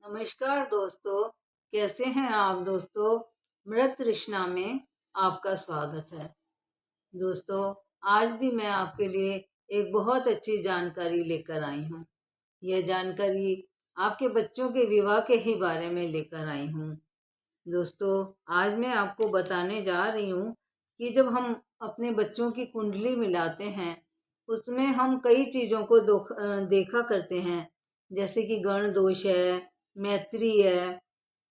नमस्कार दोस्तों, कैसे हैं आप दोस्तों। मृत तृष्णा में आपका स्वागत है। दोस्तों, आज भी मैं आपके लिए एक बहुत अच्छी जानकारी लेकर आई हूँ। यह जानकारी आपके बच्चों के विवाह के ही बारे में लेकर आई हूँ। दोस्तों, आज मैं आपको बताने जा रही हूँ कि जब हम अपने बच्चों की कुंडली मिलाते हैं, उसमें हम कई चीज़ों को देखा करते हैं, जैसे कि गण दोष है, मैत्री है,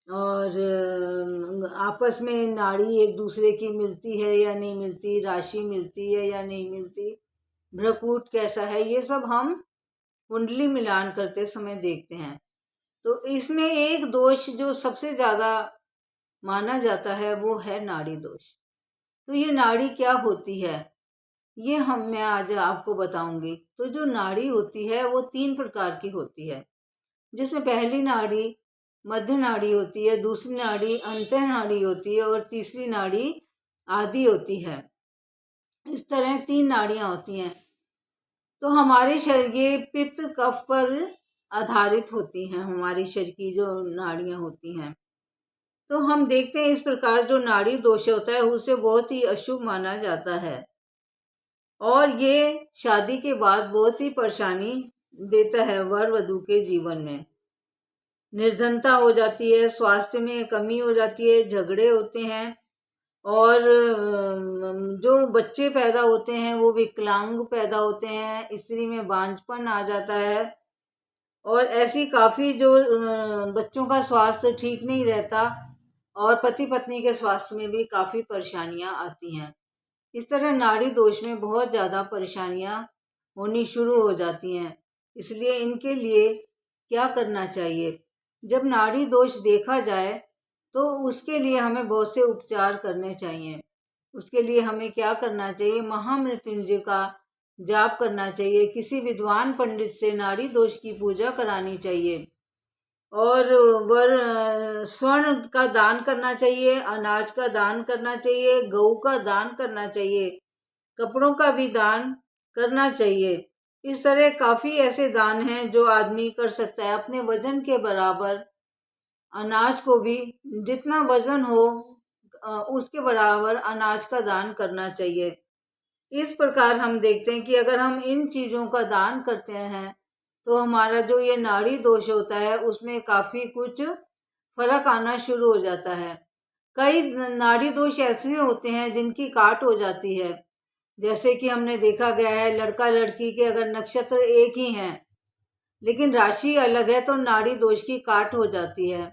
और आपस में नाड़ी एक दूसरे की मिलती है या नहीं मिलती, राशि मिलती है या नहीं मिलती, भ्रकूट कैसा है, ये सब हम कुंडली मिलान करते समय देखते हैं। तो इसमें एक दोष जो सबसे ज़्यादा माना जाता है वो है नाड़ी दोष। तो ये नाड़ी क्या होती है, ये मैं आज आपको बताऊंगी। तो जो नाड़ी होती है वो 3 प्रकार की होती है, जिसमें पहली नाड़ी मध्य नाड़ी होती है, दूसरी नाड़ी अंतः नाड़ी होती है और तीसरी नाड़ी आदि होती है। इस तरह 3 नाड़ियां होती हैं। तो हमारे शरीर ये पित्त कफ पर आधारित होती हैं, हमारे शरीर की जो नाड़ियां होती हैं। तो हम देखते हैं इस प्रकार जो नाड़ी दोष होता है उसे बहुत ही अशुभ माना जाता है और ये शादी के बाद बहुत ही परेशानी देता है वर वधू के जीवन में। निर्धनता हो जाती है, स्वास्थ्य में कमी हो जाती है, झगड़े होते हैं और जो बच्चे पैदा होते हैं वो विकलांग पैदा होते हैं, स्त्री में बांझपन आ जाता है और ऐसी काफ़ी जो बच्चों का स्वास्थ्य ठीक नहीं रहता और पति पत्नी के स्वास्थ्य में भी काफ़ी परेशानियां आती हैं। इस तरह नाड़ी दोष में बहुत ज़्यादा परेशानियां होनी शुरू हो जाती हैं। इसलिए इनके लिए क्या करना चाहिए, जब नाड़ी दोष देखा जाए तो उसके लिए हमें बहुत से उपचार करने चाहिए। उसके लिए हमें क्या करना चाहिए, महामृत्युंजय का जाप करना चाहिए, किसी विद्वान पंडित से नाड़ी दोष की पूजा करानी चाहिए और स्वर्ण का दान करना चाहिए, अनाज का दान करना चाहिए, गऊ का दान करना चाहिए, कपड़ों का भी दान करना चाहिए। इस तरह काफ़ी ऐसे दान हैं जो आदमी कर सकता है। अपने वजन के बराबर अनाज को भी, जितना वजन हो उसके बराबर अनाज का दान करना चाहिए। इस प्रकार हम देखते हैं कि अगर हम इन चीज़ों का दान करते हैं तो हमारा जो ये नाड़ी दोष होता है उसमें काफ़ी कुछ फर्क आना शुरू हो जाता है। कई नाड़ी दोष ऐसे होते हैं जिनकी काट हो जाती है, जैसे कि हमने देखा गया है लड़का लड़की के अगर नक्षत्र एक ही हैं लेकिन राशि अलग है तो नाड़ी दोष की काट हो जाती है।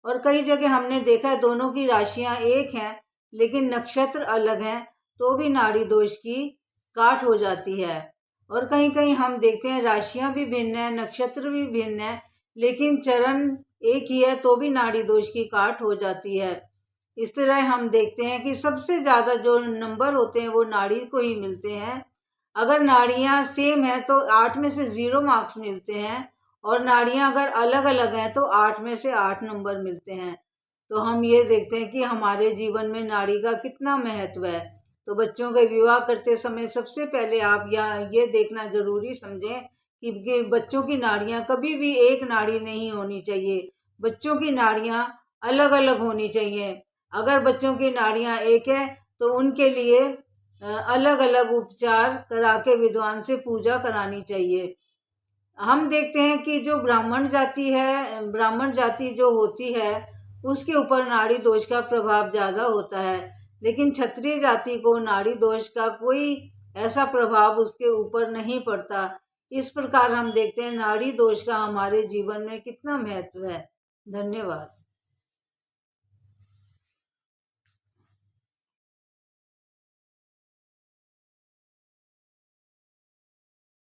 और कई जगह हमने देखा है दोनों की राशियां एक हैं लेकिन नक्षत्र अलग हैं तो भी नाड़ी दोष की काट हो जाती है। और कहीं कहीं हम देखते हैं राशियां भी भिन्न है, नक्षत्र भी भिन्न है, लेकिन चरण एक ही है तो भी नाड़ी दोष की काट हो जाती है। इस तरह हम देखते हैं कि सबसे ज़्यादा जो नंबर होते हैं वो नाड़ी को ही मिलते हैं। अगर नाड़ियाँ सेम है तो 8 में से 0 मार्क्स मिलते हैं और नाड़ियाँ अगर अलग अलग हैं तो 8 में से 8 नंबर मिलते हैं। तो हम ये देखते हैं कि हमारे जीवन में नाड़ी का कितना महत्व है। तो बच्चों के विवाह करते समय सबसे पहले आप ये देखना जरूरी समझें कि बच्चों की नाड़ियाँ कभी भी एक नाड़ी नहीं होनी चाहिए, बच्चों की नाड़ियाँ अलग अलग होनी चाहिए। अगर बच्चों की नाड़ियाँ एक है तो उनके लिए अलग अलग उपचार करा के विद्वान से पूजा करानी चाहिए। हम देखते हैं कि जो ब्राह्मण जाति है, ब्राह्मण जाति जो होती है उसके ऊपर नाड़ी दोष का प्रभाव ज़्यादा होता है, लेकिन क्षत्रिय जाति को नाड़ी दोष का कोई ऐसा प्रभाव उसके ऊपर नहीं पड़ता। इस प्रकार हम देखते हैं नाड़ी दोष का हमारे जीवन में कितना महत्व है। धन्यवाद।